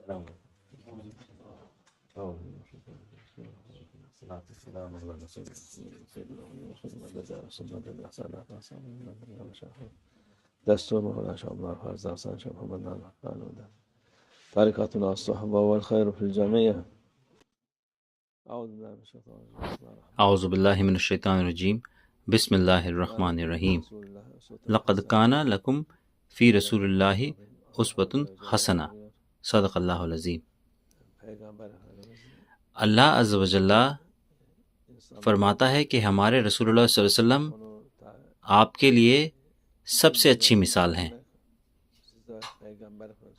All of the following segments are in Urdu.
دستور مولانا شاہ عبد الحافظ حسن شاہ محمد ناصر طریقتنا الصحبہ والخیر فی الجميع. اعوذ باللہ من الشیطان الرجیم. بسم اللہ الرحمن الرحیم. لقد کان لکم فی رسول اللہ اسوۃ حسنہ. صدق اللہ العظیم. اللہ عز و جل فرماتا ہے کہ ہمارے رسول اللہ صلی اللہ علیہ وسلم آپ کے لیے سب سے اچھی مثال ہیں.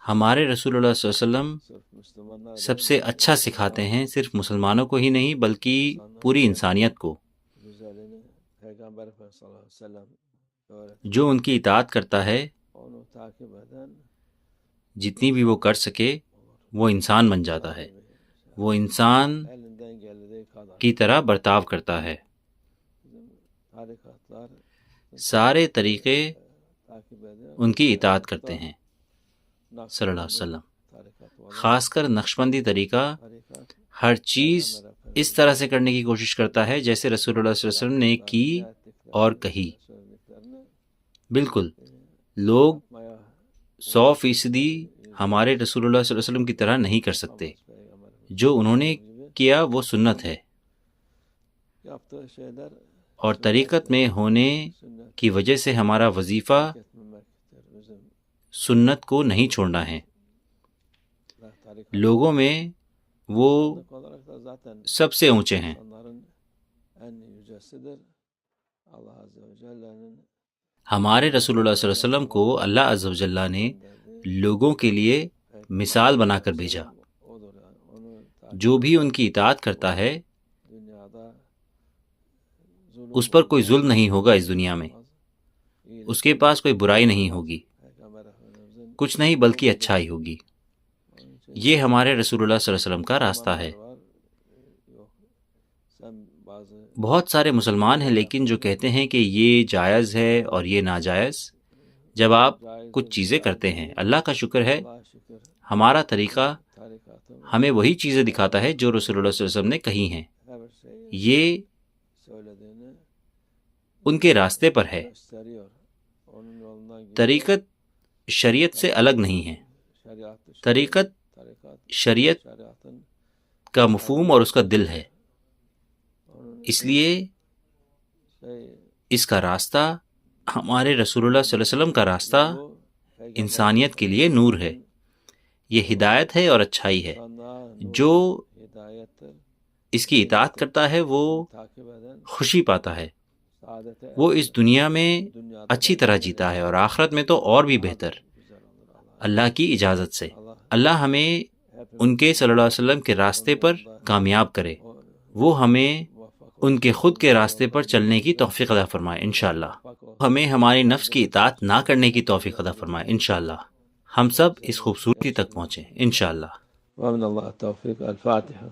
ہمارے رسول اللہ صلی اللہ علیہ وسلم سب سے اچھا سکھاتے ہیں، صرف مسلمانوں کو ہی نہیں بلکہ پوری انسانیت کو. جو ان کی اطاعت کرتا ہے جتنی بھی وہ کر سکے وہ انسان بن جاتا ہے، وہ انسان کی طرح برتاؤ کرتا ہے. سارے طریقے ان کی اطاعت کرتے ہیں صلی اللہ علیہ وسلم. خاص کر نقشبندی طریقہ ہر چیز اس طرح سے کرنے کی کوشش کرتا ہے جیسے رسول اللہ صلی اللہ علیہ وسلم نے کی اور کہی. بالکل لوگ 100% ہمارے رسول اللہ صلی اللہ علیہ وسلم کی طرح نہیں کر سکتے. جو انہوں نے کیا وہ سنت ہے، اور طریقت میں ہونے کی وجہ سے ہمارا وظیفہ سنت کو نہیں چھوڑنا ہے. لوگوں میں وہ سب سے اونچے ہیں. ہمارے رسول اللہ صلی اللہ علیہ وسلم کو اللہ عز و جل نے لوگوں کے لیے مثال بنا کر بھیجا. جو بھی ان کی اطاعت کرتا ہے اس پر کوئی ظلم نہیں ہوگا اس دنیا میں، اس کے پاس کوئی برائی نہیں ہوگی، کچھ نہیں بلکہ اچھائی ہوگی. یہ ہمارے رسول اللہ صلی اللہ علیہ وسلم کا راستہ ہے. بہت سارے مسلمان ہیں لیکن جو کہتے ہیں کہ یہ جائز ہے اور یہ ناجائز. جب آپ کچھ چیزیں کرتے ہیں، اللہ کا شکر ہے ہمارا طریقہ ہمیں وہی چیزیں دکھاتا ہے جو رسول اللہ صلی اللہ علیہ وسلم نے کہی ہیں. یہ ان کے راستے پر ہے. طریقت شریعت سے الگ نہیں ہے. طریقت شریعت کا مفہوم اور اس کا دل ہے. اس لیے اس کا راستہ ہمارے رسول اللہ صلی اللہ علیہ وسلم کا راستہ انسانیت کے لیے نور ہے. یہ ہدایت ہے اور اچھائی ہے. جو اس کی اطاعت کرتا ہے وہ خوشی پاتا ہے، وہ اس دنیا میں اچھی طرح جیتا ہے اور آخرت میں تو اور بھی بہتر، اللہ کی اجازت سے. اللہ ہمیں ان کے صلی اللہ علیہ وسلم کے راستے پر کامیاب کرے. وہ ہمیں ان کے خود کے راستے پر چلنے کی توفیق عطا فرمائے انشاءاللہ. ہمیں ہماری نفس کی اطاعت نہ کرنے کی توفیق عطا فرمائے انشاءاللہ. ہم سب اس خوبصورتی تک پہنچیں انشاءاللہ. ومن اللہ التوفیق. الفاتحہ.